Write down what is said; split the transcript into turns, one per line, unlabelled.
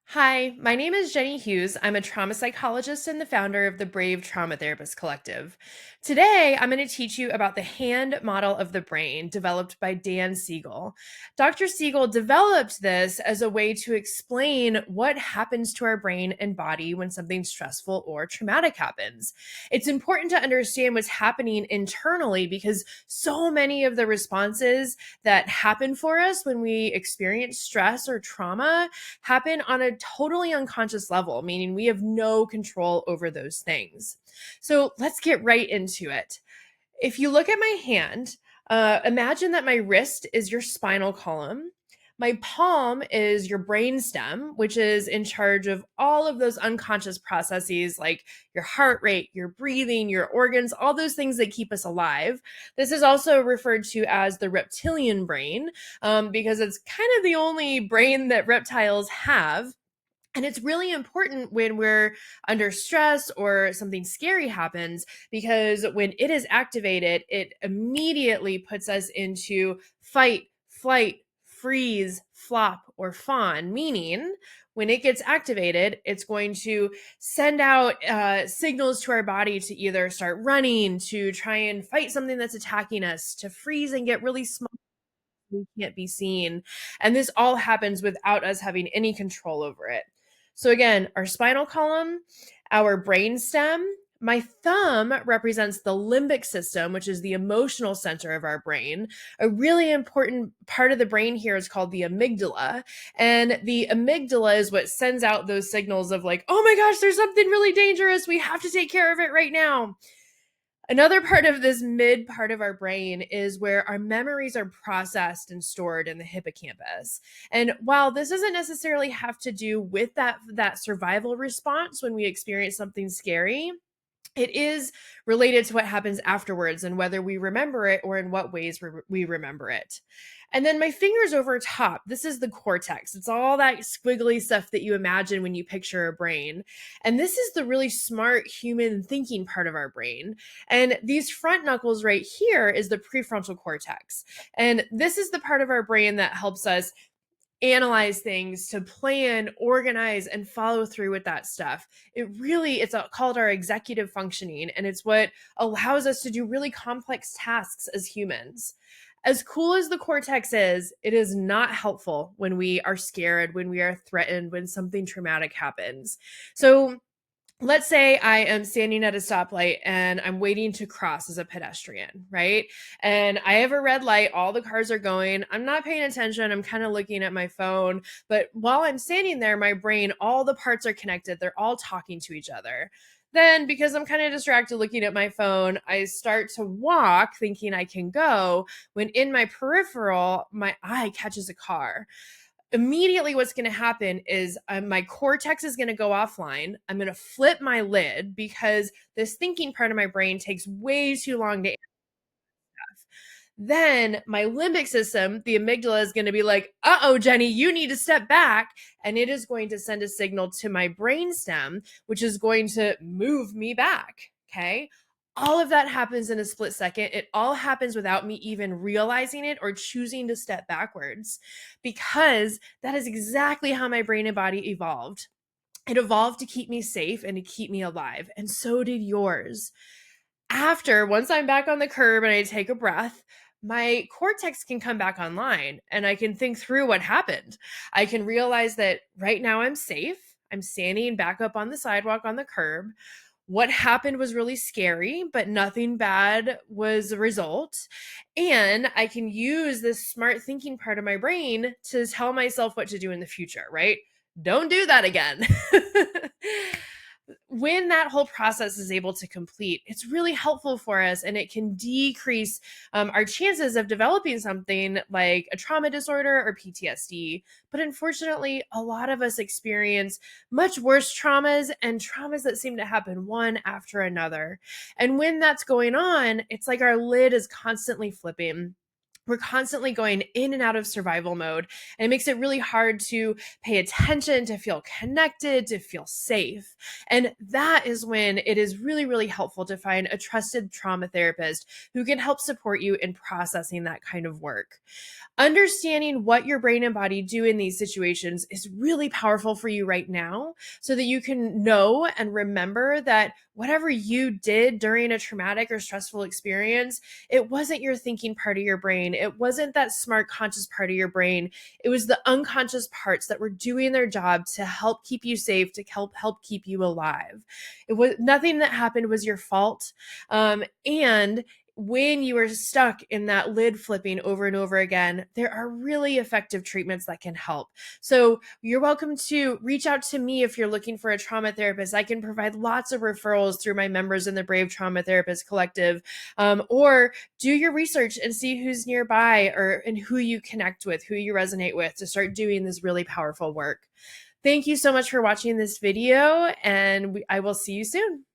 Hi, my name is Jenny Hughes. I'm a trauma psychologist and the founder of the Brave Trauma Therapist Collective. Today, I'm going to teach you about the hand model of the brain developed by Dan Siegel. Dr. Siegel developed this as a way to explain what happens to our brain and body when something stressful or traumatic happens. It's important to understand what's happening internally because so many of the responses that happen for us when we experience stress or trauma happen on a totally unconscious level, meaning we have no control over those things. So let's get right into it. If you look at my hand, imagine that my wrist is your spinal column. My palm is your brain stem, which is in charge of all of those unconscious processes like your heart rate, your breathing, your organs, all those things that keep us alive. This is also referred to as the reptilian brain because it's kind of the only brain that reptiles have. And it's really important when we're under stress or something scary happens because when it is activated, it immediately puts us into fight, flight, freeze, flop, or fawn, meaning when it gets activated, it's going to send out signals to our body to either start running, to try and fight something that's attacking us, to freeze and get really small. We can't be seen. And this all happens without us having any control over it. So, again, our spinal column, our brain stem, my thumb represents the limbic system, which is the emotional center of our brain. A really important part of the brain here is called the amygdala. And the amygdala is what sends out those signals of, like, oh my gosh, there's something really dangerous. We have to take care of it right now. Another part of this mid part of our brain is where our memories are processed and stored in the hippocampus. And while this doesn't necessarily have to do with that survival response when we experience something scary, it is related to what happens afterwards and whether we remember it or in what ways we remember it. And then my fingers over top, this is the cortex. It's all that squiggly stuff that you imagine when you picture a brain. And this is the really smart human thinking part of our brain. And these front knuckles right here is the prefrontal cortex. And this is the part of our brain that helps us analyze things, to plan, organize, and follow through with that stuff. It's called our executive functioning, and it's what allows us to do really complex tasks as humans. As cool as the cortex is, it is not helpful when we are scared, when we are threatened, when something traumatic happens. So let's say I am standing at a stoplight and I'm waiting to cross as a pedestrian, right? And I have a red light, all the cars are going. I'm not paying attention. I'm kind of looking at my phone. But while I'm standing there, my brain, all the parts are connected. They're all talking to each other. Then, because I'm kind of distracted looking at my phone, I start to walk thinking I can go when in my peripheral, my eye catches a car. Immediately what's going to happen is my cortex is going to go offline. I'm going to flip my lid because this thinking part of my brain takes way too long to. Then my limbic system, the amygdala, is going to be like, uh-oh, Jenny, you need to step back. And it is going to send a signal to my brain stem, which is going to move me back. Okay. All of that happens in a split second. It all happens without me even realizing it or choosing to step backwards, because that is exactly how my brain and body evolved. It evolved to keep me safe and to keep me alive. And so did yours. Once I'm back on the curb and I take a breath, my cortex can come back online and I can think through what happened. I can realize that right now I'm safe. I'm standing back up on the sidewalk on the curb. What happened was really scary, but nothing bad was a result. And I can use this smart thinking part of my brain to tell myself what to do in the future, right? Don't do that again. When that whole process is able to complete, it's really helpful for us and it can decrease our chances of developing something like a trauma disorder or PTSD. But unfortunately, a lot of us experience much worse traumas and traumas that seem to happen one after another. And when that's going on, it's like our lid is constantly flipping. we're constantly going in and out of survival mode, and it makes it really hard to pay attention, to feel connected, to feel safe. And that is when it is really, really helpful to find a trusted trauma therapist who can help support you in processing that kind of work. Understanding what your brain and body do in these situations is really powerful for you right now, so that you can know and remember that whatever you did during a traumatic or stressful experience, it wasn't your thinking part of your brain. It wasn't that smart, conscious part of your brain. It was the unconscious parts that were doing their job to help keep you safe, to help keep you alive. It was nothing that happened was your fault. And when you are stuck in that lid flipping over and over again, there are really effective treatments that can help. So you're welcome to reach out to me if you're looking for a trauma therapist. I can provide lots of referrals through my members in the Brave Trauma Therapist Collective, or do your research and see who's nearby and who you connect with, who you resonate with, to start doing this really powerful work. Thank you so much for watching this video, and I will see you soon.